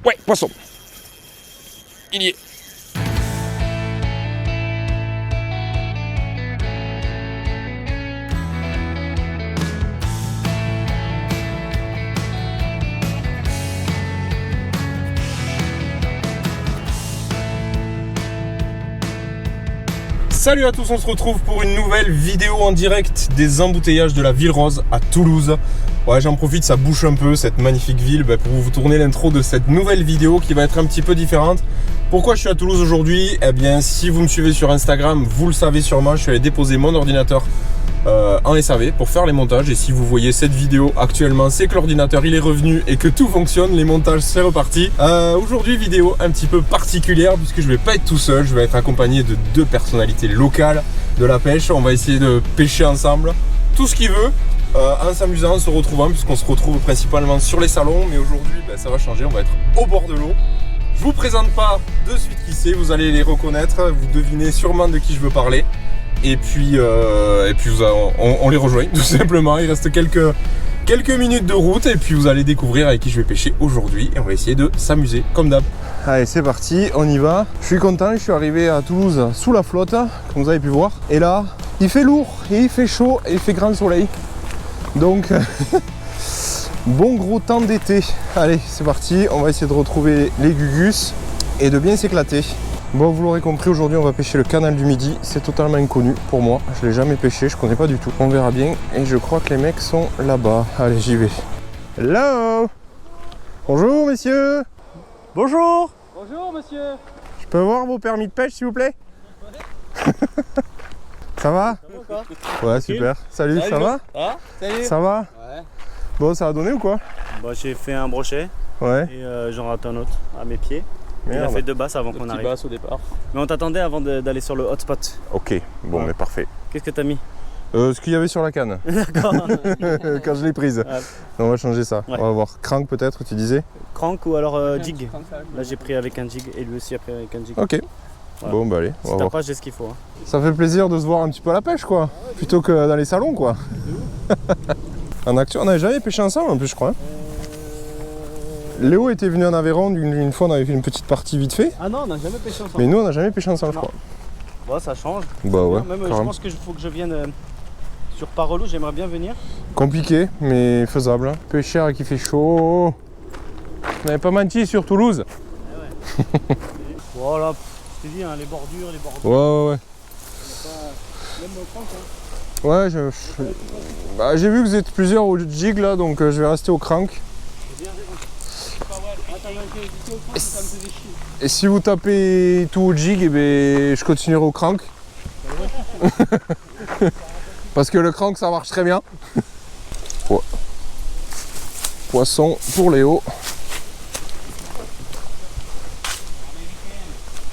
Ouais, poisson. Il y est. Salut à tous, on se retrouve pour une nouvelle vidéo en direct des embouteillages de la Ville Rose à Toulouse. Ouais, j'en profite, ça bouche un peu cette magnifique ville pour vous tourner l'intro de cette nouvelle vidéo qui va être un petit peu différente. Pourquoi je suis à Toulouse aujourd'hui? Eh bien, si vous me suivez sur Instagram, vous le savez sûrement, je suis allé déposer mon ordinateur en SAV pour faire les montages. Et si vous voyez cette vidéo actuellement, c'est que l'ordinateur il est revenu et que tout fonctionne, les montages c'est reparti. Aujourd'hui vidéo un petit peu particulière puisque je vais pas être tout seul, je vais être accompagné de deux personnalités locales de la pêche. On va essayer de pêcher ensemble tout ce qu'il veut, en s'amusant, en se retrouvant, puisqu'on se retrouve principalement sur les salons. Mais aujourd'hui ça va changer, on va être au bord de l'eau. Je vous présente pas de suite qui c'est, vous allez les reconnaître, vous devinez sûrement de qui je veux parler. Et puis on les rejoint tout simplement. Il reste quelques minutes de route et puis vous allez découvrir avec qui je vais pêcher aujourd'hui. Et on va essayer de s'amuser comme d'hab. Allez, c'est parti, on y va. Je suis content, je suis arrivé à Toulouse sous la flotte, comme vous avez pu voir. Et là, il fait lourd, et il fait chaud, et il fait grand soleil. Donc, bon gros temps d'été. Allez, c'est parti, on va essayer de retrouver les gugus et de bien s'éclater. Bon, vous l'aurez compris, aujourd'hui on va pêcher le canal du Midi. C'est totalement inconnu pour moi, je l'ai jamais pêché, je connais pas du tout. On verra bien et je crois que les mecs sont là-bas. Allez, j'y vais. Hello. Bonjour messieurs. Bonjour. Bonjour monsieur. Je peux avoir vos permis de pêche s'il vous plaît? Ça va? Ouais, super. Salut, ça va? Ah, salut. Ça va? Ouais. Bon, ça a donné ou quoi? Bah, j'ai fait un brochet Ouais. et j'en rate un autre à mes pieds. Il a Merde. fait deux basses avant qu'on arrive. Basse au départ. Mais on t'attendait avant d'aller sur le hotspot. Ok, bon, Ouais. mais parfait. Qu'est-ce que t'as mis? Ce qu'il y avait sur la canne, D'accord. quand je l'ai prise. Ah. On va changer ça. Ouais. On va voir. Crank peut-être, tu disais? Crank ou alors jig. Là j'ai pris avec un jig et lui aussi a pris avec un jig. Ok. Voilà. Bon, bah allez, on Si va t'as voir. pas, j'ai ce qu'il faut. Hein. Ça fait plaisir de se voir un petit peu à la pêche, quoi. Plutôt que dans les salons, quoi. En action, on n'avait jamais pêché ensemble en plus, je crois. Hein. Léo était venu en Aveyron, une fois on avait fait une petite partie vite fait. Ah non, on n'a jamais pêché ensemble. Mais nous on n'a jamais pêché ensemble, je Non. crois. Bon, ça change. Bah ouais, Même je carrément. pense qu'il faut que je vienne sur Parolo, j'aimerais bien venir. Compliqué, mais faisable. Hein. Pêcher à qui fait chaud. On n'avait pas menti sur Toulouse. Voilà, je t'ai dit, hein, les bordures. Ouais. Même au crank, hein. Ouais, bah, j'ai vu que vous êtes plusieurs au jig là, donc je vais rester au crank. Et si vous tapez tout au jig, eh ben, je continuerai au crank. Parce que le crank ça marche très bien. Ouais. Poisson pour Léo.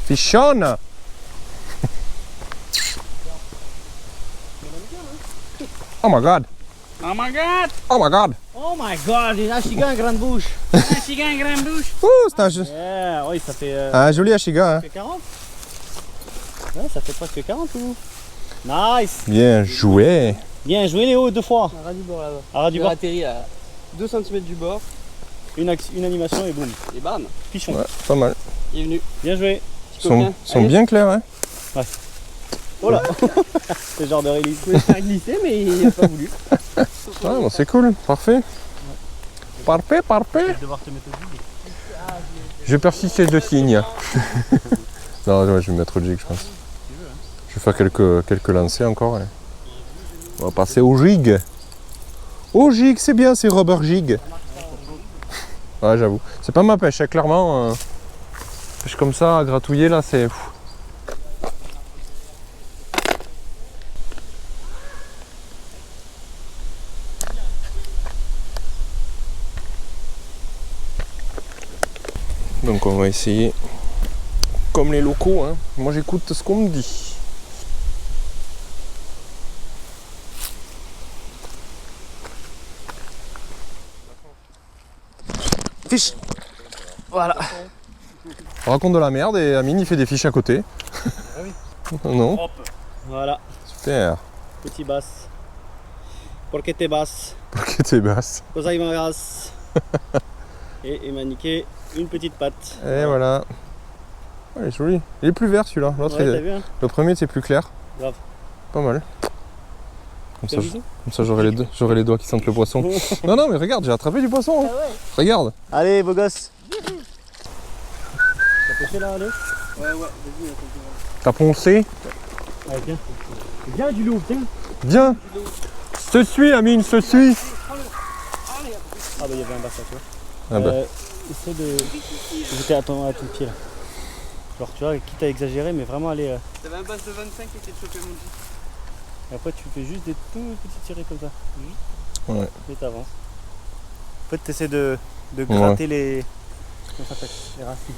Fish on. Oh my god. Oh my god. Oh my god. Oh my god, il a un chigan à grande bouche. Un chigan à grande bouche. C'est Yeah, oui, ça fait un joli achiga. Hein. 40. Ouais, ça fait presque 40 ou? Nice. Bien joué. Bien joué Léo, deux fois. À ras du bord là-bas. À ras du bord. atterri à 2 cm du bord. Une animation et boum. Et bam. Pichon. Ouais, pas mal. Il est venu. Bien joué. Ils sont bien clairs. Hein. Oh là. C'est le genre de release. Je voulais faire glisser mais il n'a pas voulu. Ouais, bon, c'est cool. Parfait. Parfait. Je vais devoir te mettre au jig. Je persiste de signes. Non, ouais, je vais mettre au jig, je pense. Je vais faire quelques lancers encore. Hein. On va passer au jig. Au jig, c'est bien, c'est rubber jig. Ouais, j'avoue. C'est pas ma pêche, hein, clairement. Pêche comme ça, à gratouiller, là, c'est... Donc on va essayer comme les locaux, hein. Moi j'écoute ce qu'on me dit. Fiche. Voilà. On raconte de la merde et Amine il fait des fiches à côté. Ah oui. Non. Hop. Voilà. Super. Petit basse. Porque te basse. Pour que t'es basse. Cosa y magas. Et il m'a niqué une petite patte. Et voilà. Ouais, il est joli. Il est plus vert celui-là. L'autre, Ouais, t'as vu, hein? le premier c'est plus clair. Grave. Pas mal. Comme Fais ça, un bisou. comme ça j'aurai les doigts qui sentent le poisson. Non, non, mais regarde, j'ai attrapé du poisson. Hein. Ah ouais. Regarde. Allez, beau gosse. T'as pêché là, allez? Ouais, vas-y, T'as poncé. Allez, tiens. Viens du loup, tiens. Viens. Se suis, Amine, se suis. Ah bah il y avait un bassin, tu vois. Ah bah. Essaie de... J'étais à ton pied là. Genre tu vois, quitte à exagérer, mais vraiment aller... T'avais un bass de 25 qui était de choper mon Jeep. Et après tu fais juste des tout petits tirés comme ça. Ouais. Et t'avances. En fait t'essaies de gratter les... Comment ça s'appelle? Les racines.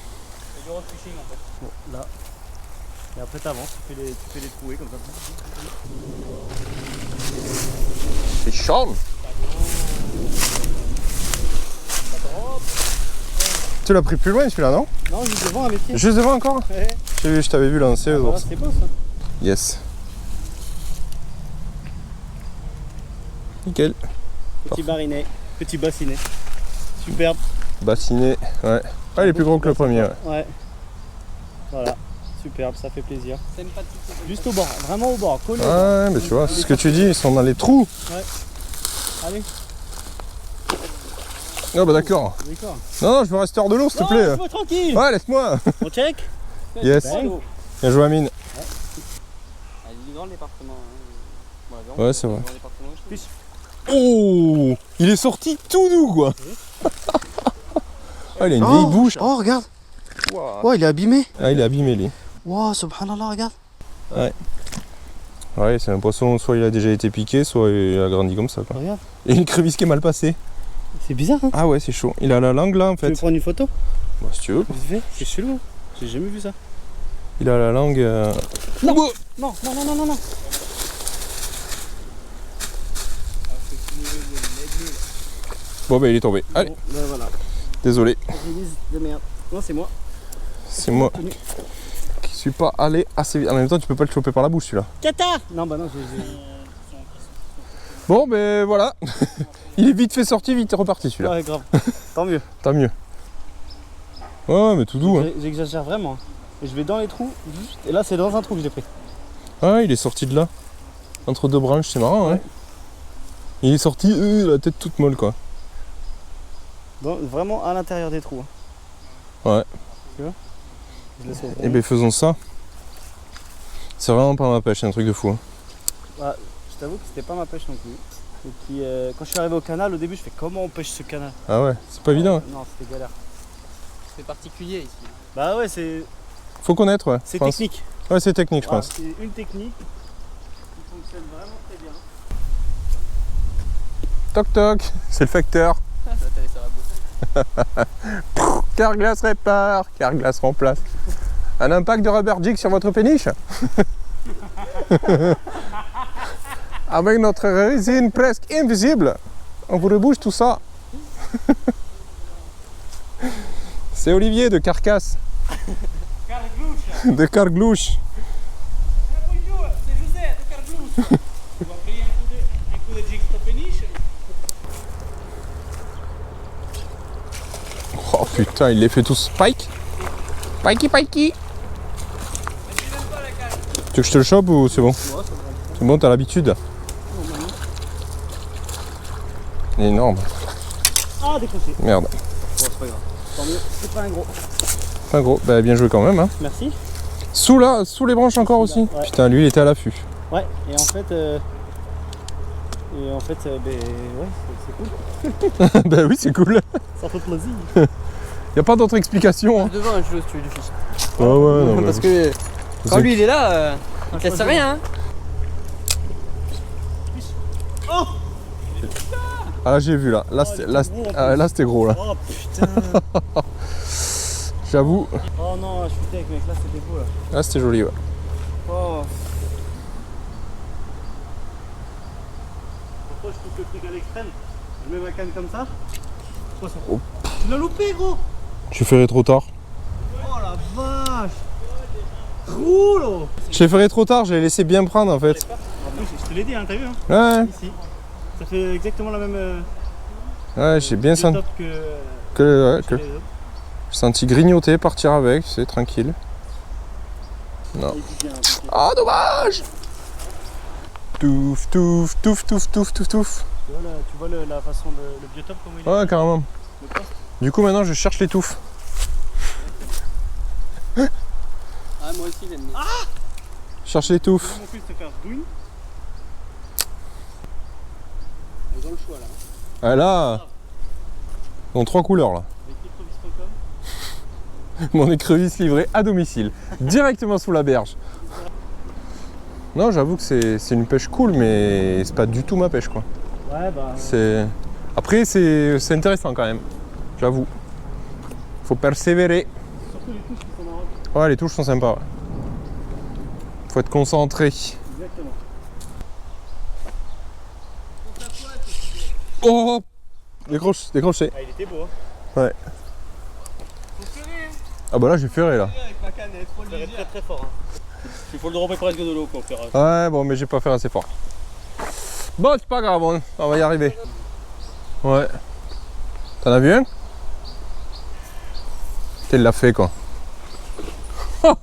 C'est du rock fishing en fait. Bon, là. Et après t'avances, tu fais les trouées comme ça. C'est charme. Tu l'as pris plus loin celui-là, non? Non, juste devant à mes pieds. Juste devant encore? Ouais. Je t'avais vu lancer. Voilà, c'est beau ça. Yes. Nickel. Petit barinet, petit bassinet. Superbe. Bassiné, ouais. Ah, il est plus gros que le premier, ouais. Ouais. Voilà. Superbe, ça fait plaisir. Sympathique. Juste au bord, vraiment au bord, collé. Ouais, mais tu vois, c'est ce que tu dis, ils sont dans les trous. Allez, Ah bah d'accord. d'accord. Non, non, je veux rester hors de l'eau, s'il te Non, plaît. laisse-moi tranquille. Ouais, laisse-moi. On check. Yes. Bang. Bien joué, Amine. Ah, il est grand le département. Hein. Ouais, c'est vrai. Grand département, je trouve. Plus. Oh, il est sorti tout doux, quoi. Ah, il a une vieille bouche. Oh, regarde. Wow. Oh, il est abîmé. Ah, il est abîmé, lui. Wow, subhanallah, regarde. Ouais, c'est un poisson, soit il a déjà été piqué, soit il a grandi comme ça, quoi. Regarde. Et une crevice qui est mal passée. C'est bizarre, hein. Ah ouais, c'est chaud. Il a la langue là, en Tu veux fait. prendre une photo? Bah, si tu veux. Vite fait. C'est chelou. J'ai jamais vu ça. Il a la langue... Non. Oh, Non, non, non, non, non, non. bon, bah, il est tombé. Allez, Bon, ben voilà. désolé. Release de merde. Non, c'est moi. C'est moi Tenu. qui suis pas allé assez vite. En même temps, tu peux pas le choper par la bouche, celui-là. Qatar. Non, bah non, j'ai... Bon, ben voilà. Il est vite fait sorti, vite reparti, celui-là. Ouais, grave. Tant mieux. Tant mieux. Ouais, mais tout doux, hein. J'exagère vraiment. Et je vais dans les trous, juste. Et là, c'est dans un trou que j'ai pris. Ah, il est sorti de là. Entre deux branches, c'est marrant, hein. Il est sorti, la tête toute molle, quoi. Vraiment à l'intérieur des trous. Ouais. Tu vois? Je laisse au fond. Et ben faisons ça. C'est vraiment pas ma pêche, c'est un truc de fou. Hein. Bah, je t'avoue que c'était pas ma pêche non plus. Et puis quand je suis arrivé au canal, au début, je fais comment on pêche ce canal? Ah ouais, c'est pas évident. Hein. Non, c'était galère. C'est particulier ici. Bah ouais, c'est Faut connaître, ouais. je pense. technique. Ouais, c'est technique, je Voilà, pense. c'est une technique qui fonctionne vraiment très bien. Toc toc, c'est le facteur. Ça va t'aller sur la bouche. Carglass répare, Carglass remplace. Un impact de rubber jig sur votre péniche. Avec notre résine presque invisible, on vous rebouche tout ça. C'est Olivier de Carcasse. De Carglouche. Bonjour, c'est José de Carglouche. Tu vas payer un coup de jig sur ta péniche. Oh putain, il les fait tous. Pike. Pikey, pikey. Tu veux que je te le chope ou c'est bon? C'est bon, t'as l'habitude. Il est énorme. Ah, décroché. Merde. Bon, c'est pas grave. Tant mieux, c'est pas un gros. Enfin gros, bah bien joué quand même. Hein. Merci. Sous là, sous les branches encore aussi. Ouais. Putain, lui il était à l'affût. Ouais, et en fait, ben ouais, c'est cool. Bah oui, c'est cool. Ça fait plaisir. Y a pas d'autre explication. Hein. Devant un jeu, si tu veux du fish. Ouais, ouais, non, mais Parce que quand lui il est là, il te laisse rien. Hein. Oh, Ah là j'ai vu là. Là c'était là, c'était gros là. oh putain. J'avoue. Oh non, je suis tech mec, là c'était beau là. Là c'était joli ouais. Oh. Pourquoi je pousse le truc à l'extrême? Je mets ma canne comme ça. Poisson. Oh. Tu l'as loupé gros. Tu ferais trop tard. Oh la vache. Roule. Je l'ai fait trop tard, je l'ai laissé bien prendre en fait. En plus, je te l'ai dit, hein, t'as vu hein? Ouais, Ici. Ça fait exactement la même ouais, j'ai bien senti. setup que j'ai senti grignoter, partir avec, c'est tranquille. Non. Ah, dommage! Touf, touf, touf, touf, touf, touf, touf. Tu vois la façon, le biotope, comment il est? Ouais, carrément. Le poste. Du coup, maintenant, je cherche les touffes. Ah, moi aussi j'aime bien. Je cherche les touffes. Mon fils te faire douille. Ils ont le choix là. Ah là, dans 3 couleurs là. Avec écrevisse.com. Mon écrevisse livrée à domicile, directement sous la berge. Non, j'avoue que c'est une pêche cool, mais c'est pas du tout ma pêche quoi. Ouais, bah. Après, c'est intéressant quand même, j'avoue. Faut persévérer. Surtout les touches qui sont marrantes. Ouais, les touches sont sympas. Ouais. Faut être concentré. Exactement. Oh, décroché. Ah, il était beau, hein. Ouais. Ah bah là, j'ai ferré là. Avec ma canette, faut le Ça va être dire. très très fort. Hein. Il faut le dropper presque de l'eau pour faire. Ouais, bon, mais j'ai pas fait assez fort. Bon, c'est pas grave, on va y arriver. Ouais. T'en as vu un? Il l'a fait quoi. T'as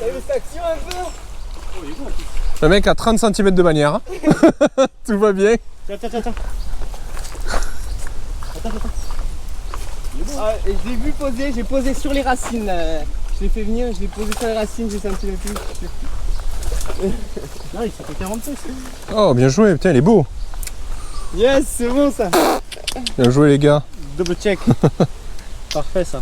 vu cette action un peu? Le mec a 30 cm de bannière. Hein. Tout va bien. Tiens. Attends. Ah, et je l'ai vu poser, j'ai posé sur les racines. Je l'ai fait venir, je l'ai posé sur les racines, j'ai senti le plus. Non, il fait 40 pouces. Oh, bien joué, putain, il est beau. Yes, c'est bon ça. Bien joué les gars. Double check. Parfait ça.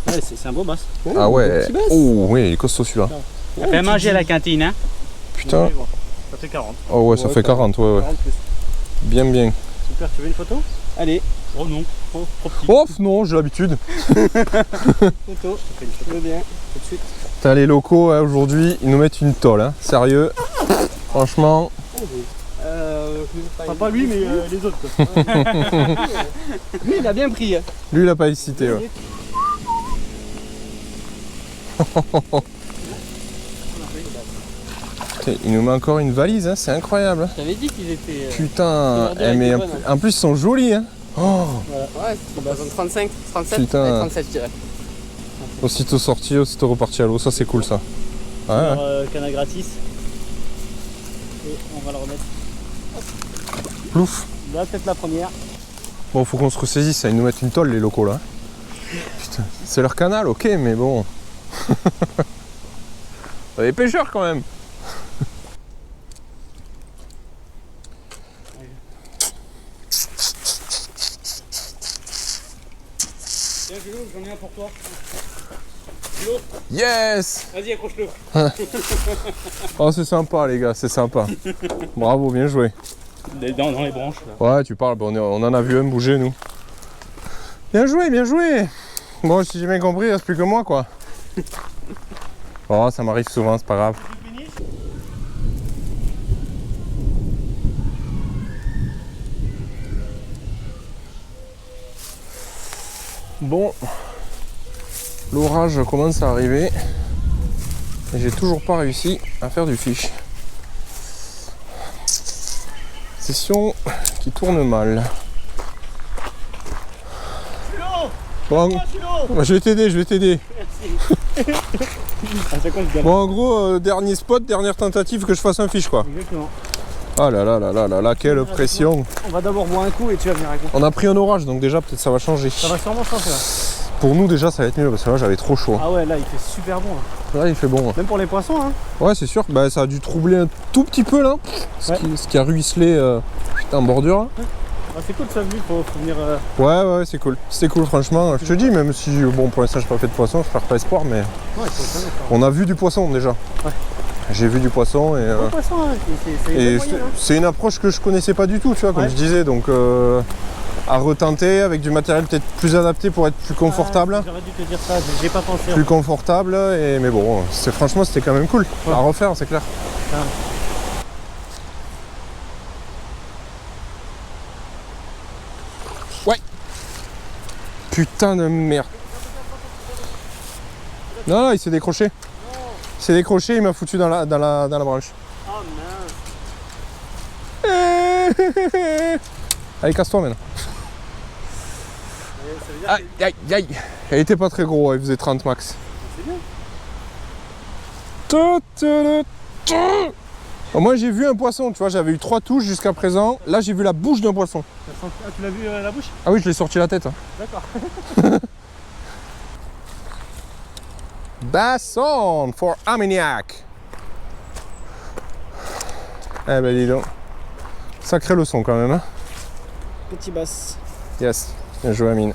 Ouais, c'est un beau bass. Ah ouais. petit basse. Oh, oui, il est costaud celui-là. Ça fait manger à la cantine, hein. Putain. Ça fait 40. Oh ouais, ça fait 40, ouais. 40 plus. Bien, bien. Super, tu veux une photo? Allez, Oh non, trop petit. Oh non, j'ai l'habitude. photo. Je fais une Je photo veux bien. tout de suite. Putain, les locaux, hein, aujourd'hui, ils nous mettent une tôle. Hein. Sérieux. Franchement. Enfin, pas lui, mais les autres. Quoi. Lui, il a bien pris. Lui, il a pas hésité. Ouais. Putain, il nous met encore une valise, hein, c'est incroyable. Je t'avais dit qu'ils étaient. Putain, c'est leur mais direct, en plus ils sont jolis. Hein. Oh, Ouais, c'est bah, 35, 37, Putain. ouais, 37 je dirais. aussitôt sorti, aussitôt reparti à l'eau, ça c'est cool ça. Ouais, ouais. Canne gratis. Et on va le remettre. Plouf. Là, peut-être la première. Bon, faut qu'on se ressaisisse, ça, ils nous mettent une tôle les locaux là. Putain, c'est leur canal, ok, mais bon. T'as des pêcheurs quand même. Tiens, Julo, j'en ai un pour toi. Yes. Vas-y, accroche-le. Oh, c'est sympa les gars, c'est sympa. Bravo, bien joué. Dans les branches. Là. Ouais, tu parles, bon, on en a vu un bouger nous. Bien joué, bien joué. Bon, si j'ai bien compris, il reste plus que moi quoi. Oh, ça m'arrive souvent, c'est pas grave. Bon, l'orage commence à arriver et j'ai toujours pas réussi à faire du fish. Session qui tourne mal. Bon, je vais t'aider. À chaque fois, je gagne. Bon, en gros, dernier spot, dernière tentative que je fasse un fish quoi. Exactement. Ah là là là là là là, quelle pression. On va d'abord boire un coup et tu vas venir avec moi. On a pris un orage donc déjà peut-être ça va changer. Ça va sûrement changer là. Pour nous déjà ça va être mieux parce que là j'avais trop chaud. Ah ouais, là il fait super bon. Là. Là il fait bon. Même pour les poissons, hein. Ouais c'est sûr, bah, ça a dû troubler un tout petit peu là. Ce, Ouais. ce qui a ruisselé en bordure. Ah, c'est cool ça, vu, faut venir. Ouais c'est cool. C'était cool franchement. Je te dis, même si bon pour l'instant j'ai pas fait de poisson, je perds pas espoir, mais Ouais, il faut jamais faire. on a vu du poisson déjà. Ouais. J'ai vu du poisson et, Bon poisson, hein. C'est et moyen, hein. c'est une approche que je connaissais pas du tout, tu vois, comme Ouais. je disais, donc à retenter avec du matériel peut-être plus adapté pour être plus confortable. Ah, j'aurais dû te dire ça, j'ai pas pensé. Plus confortable, mais bon, franchement c'était quand même cool. Ouais. À refaire, c'est clair. Ah. Ouais. Putain de merde. Non, il s'est décroché. Il s'est décroché, il m'a foutu dans la branche. Oh mince. Allez, casse-toi maintenant. ça veut dire Aïe, aïe, aïe. Elle était pas très gros, elle faisait 30 max. c'est bien. Moi j'ai vu un poisson, tu vois, j'avais eu 3 touches jusqu'à présent. Là j'ai vu la bouche d'un poisson. Ah, tu l'as vu la bouche? Ah oui, je l'ai sorti la tête. Hein. D'accord. Basson for Armagnac. Eh ben dis donc. Sacrée leçon quand même. Hein. Petit basse. Yes, bien joué Amine.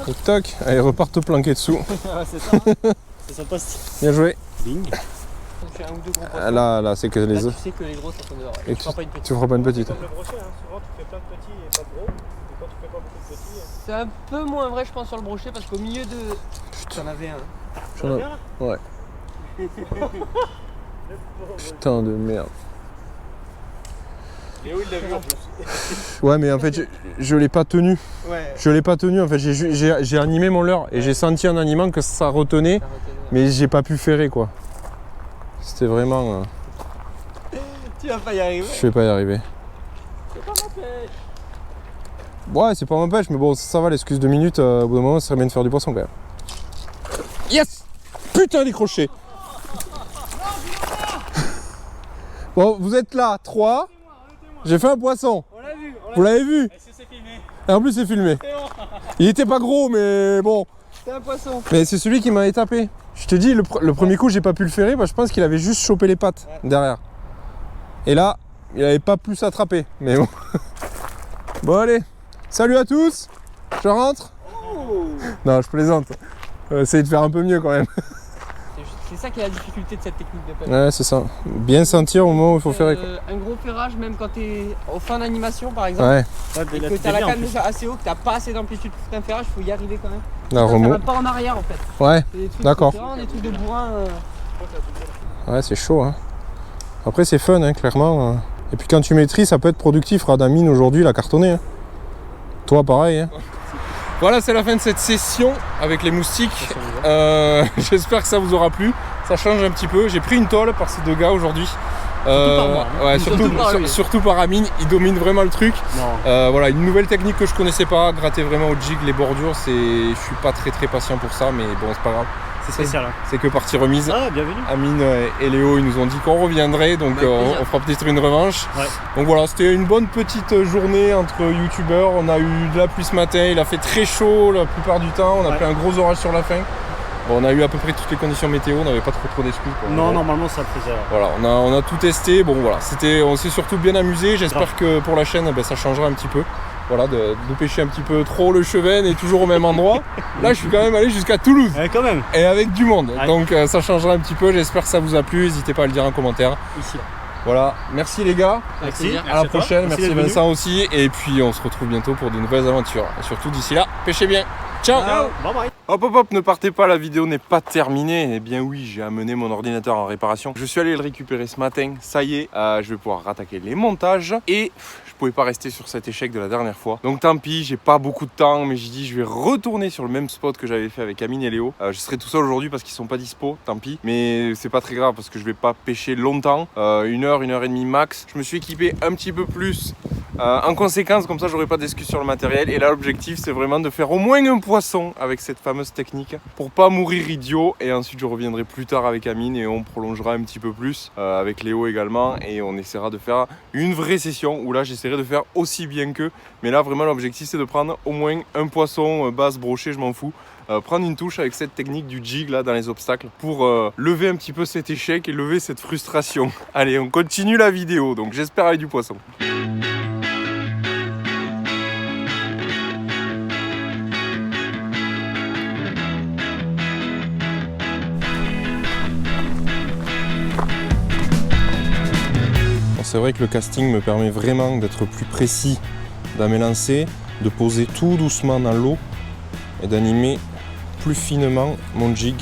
Et toc, allez repart te planquer dessous. Ouais, c'est ça. Hein. C'est sympa. Bien joué. Bing. Donc j'ai un ou deux gros poissons. Là c'est que les Là, autres. tu sais que les gros ça sont dehors. Et Tu feras pas une petite. tu feras pas une petite. Comme le brochet, hein. Souvent tu fais plein de petits et pas de gros. Et quand tu fais pas beaucoup de petits. C'est un peu moins vrai je pense sur le brochet parce qu'au milieu de... J'en avais un. Ça va bien là? Ouais. Putain de merde. Et où il l'a vu en plus? Ouais mais en fait je l'ai pas tenu. Ouais. Je l'ai pas tenu en fait, j'ai animé mon leurre et j'ai senti en animant que ça retenait, mais j'ai pas pu ferrer quoi. C'était vraiment... Tu vas pas y arriver. Je vais pas y arriver. C'est pas ma pêche. Ouais c'est pas ma pêche mais bon ça va l'excuse de minutes, au bout d'un moment ça serait bien de faire du poisson quand même. Yes. Putain les crochets. Bon vous êtes là, 3. J'ai fait un poisson. On l'a vu. Vous l'avez vu? Et c'est filmé. Et en plus c'est filmé. Il était pas gros mais bon. C'est un poisson. Mais c'est celui qui m'avait tapé. Je te dis, le premier coup j'ai pas pu le ferrer, je pense qu'il avait juste chopé les pattes derrière. Et là, il avait pas pu s'attraper. Mais bon. Bon allez, salut à tous. Je rentre. Non, je plaisante. Essaye de faire un peu mieux quand même. C'est ça qui est la difficulté de cette technique de pêche. Ouais, c'est ça. Bien sentir au moment où il faut ferrer. Quoi. Un gros ferrage, même quand t'es en fin d'animation par exemple, Ouais, et que t'as la canne déjà assez haut, que t'as pas assez d'amplitude pour faire un ferrage, faut y arriver quand même. la Faut faire remous. un pas en arrière en fait. Ouais, C'est des trucs, d'accord. c'est vraiment des trucs de bourrin. Ouais, c'est chaud. Hein. Après, c'est fun, hein, clairement. Et puis quand tu maîtrises, ça peut être productif. Radamine aujourd'hui, il a cartonné. Hein. Toi, pareil. Hein. Voilà, c'est la fin de cette session avec les moustiques. J'espère que ça vous aura plu. Ça change un petit peu. J'ai pris une tôle par ces deux gars aujourd'hui. par moi, hein. Ouais, Surtout par lui. surtout par Amine, il domine vraiment le truc. Non. Voilà, une nouvelle technique que je connaissais pas, gratter vraiment au jig les bordures. Je suis pas très patient pour ça, mais bon, c'est pas grave. C'est spécial. Hein. C'est que partie remise. Ah, bienvenue. Amine et Léo ils nous ont dit qu'on reviendrait, donc on fera peut-être une revanche. Ouais. Donc voilà, c'était une bonne petite journée entre youtubeurs. On a eu de la pluie ce matin, il a fait très chaud la plupart du temps, on a pris un gros orage sur la fin. Bon, on a eu à peu près toutes les conditions météo, on n'avait pas trop d'excuses. Non, normalement ça faisait. Voilà, on a tout testé. Bon voilà, on s'est surtout bien amusé. J'espère que pour la chaîne ça changera un petit peu. Voilà, de pêcher un petit peu trop le Cheven et toujours au même endroit. Là, je suis quand même allé jusqu'à Toulouse. Ouais, quand même. Et avec du monde. Ouais. Donc ça changera un petit peu. J'espère que ça vous a plu. N'hésitez pas à le dire en commentaire. Ici. Là. Voilà, merci les gars. Merci. À la prochaine. Merci d'être venu. Vincent aussi. Et puis on se retrouve bientôt pour de nouvelles aventures. Et surtout d'ici là, pêchez bien. Ciao. Bye bye. Hop, ne partez pas, la vidéo n'est pas terminée. Eh bien oui, j'ai amené mon ordinateur en réparation. Je suis allé le récupérer ce matin, ça y est, je vais pouvoir rattaquer les montages. Et je pouvais pas rester sur cet échec de la dernière fois. Donc tant pis, j'ai pas beaucoup de temps, mais j'ai dit je vais retourner sur le même spot que j'avais fait avec Amine et Léo. Je serai tout seul aujourd'hui parce qu'ils sont pas dispo, tant pis. Mais c'est pas très grave parce que je vais pas pêcher longtemps, 1 heure, 1 heure et demie max. Je me suis équipé un petit peu plus. En conséquence, comme ça j'aurai pas d'excuses sur le matériel. Et là l'objectif c'est vraiment de faire au moins un poisson avec cette fameuse technique pour pas mourir idiot. Et ensuite je reviendrai plus tard avec Amine et on prolongera un petit peu plus avec Léo également. Et on essaiera de faire une vraie session où là j'essaierai de faire aussi bien qu'eux. Mais là vraiment l'objectif c'est de prendre au moins un poisson, basse, brochet, je m'en fous. Prendre une touche avec cette technique du jig là dans les obstacles pour lever un petit peu cet échec et lever cette frustration. Allez, on continue la vidéo, donc j'espère avec du poisson. C'est vrai que le casting me permet vraiment d'être plus précis dans mes lancers, de poser tout doucement dans l'eau et d'animer plus finement mon jig,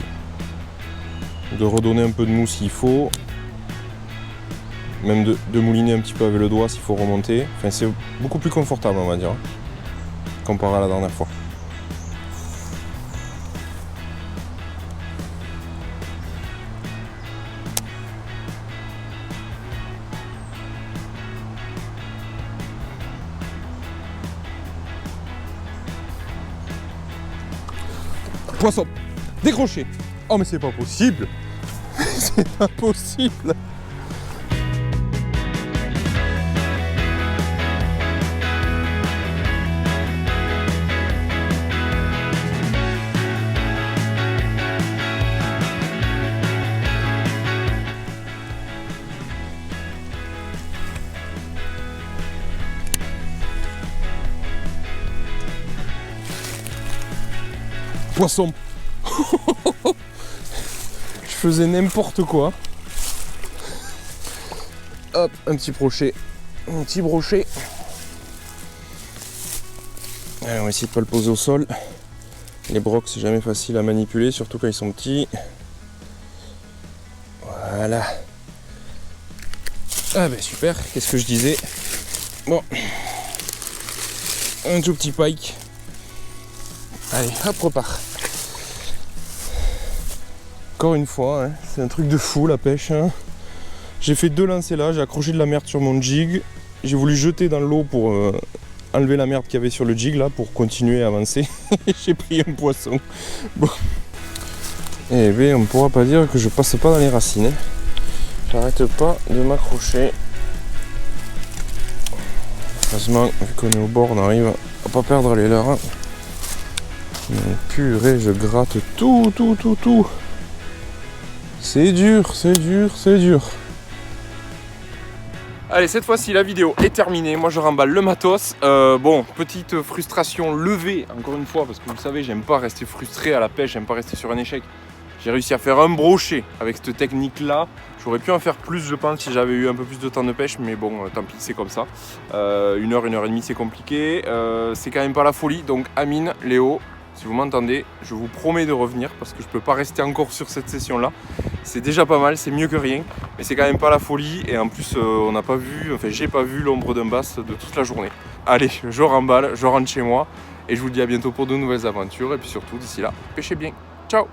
de redonner un peu de mousse s'il faut, même de mouliner un petit peu avec le doigt s'il faut remonter. Enfin, c'est beaucoup plus confortable, on va dire, comparé à la dernière fois. Poisson. Décroché. Oh mais c'est pas possible. C'est pas possible. Poisson. Je faisais n'importe quoi. Hop, un petit brochet. Un petit brochet. Allez, on va essayer de pas le poser au sol. Les brocs, c'est jamais facile à manipuler, surtout quand ils sont petits. Voilà. Ah ben super, qu'est-ce que je disais? Bon. Un tout petit pike. Allez, hop, repart. Encore une fois, hein, c'est un truc de fou la pêche. Hein. J'ai fait 2 lancers là, j'ai accroché de la merde sur mon jig. J'ai voulu jeter dans l'eau pour enlever la merde qu'il y avait sur le jig là, pour continuer à avancer. J'ai pris un poisson. Bon. Eh bien, on ne pourra pas dire que je passe pas dans les racines. Hein. J'arrête pas de m'accrocher. Heureusement, vu qu'on est au bord, on arrive à pas perdre les leurs. Hein. Mais purée, je gratte tout. C'est dur, c'est dur, c'est dur. Allez, cette fois-ci, la vidéo est terminée. Moi, je remballe le matos. Bon, petite frustration levée, encore une fois, parce que vous savez, j'aime pas rester frustré à la pêche, j'aime pas rester sur un échec. J'ai réussi à faire un brochet avec cette technique-là. J'aurais pu en faire plus, je pense, si j'avais eu un peu plus de temps de pêche, mais bon, tant pis, c'est comme ça. 1 heure, 1 heure et demie, c'est compliqué. C'est quand même pas la folie. Donc, Amine, Léo, si vous m'entendez, je vous promets de revenir parce que je peux pas rester encore sur cette session-là. C'est déjà pas mal, c'est mieux que rien, mais c'est quand même pas la folie. Et en plus, on n'a pas vu, enfin, j'ai pas vu l'ombre d'un bass de toute la journée. Allez, je remballe, je rentre chez moi et je vous dis à bientôt pour de nouvelles aventures. Et puis surtout, d'ici là, pêchez bien. Ciao!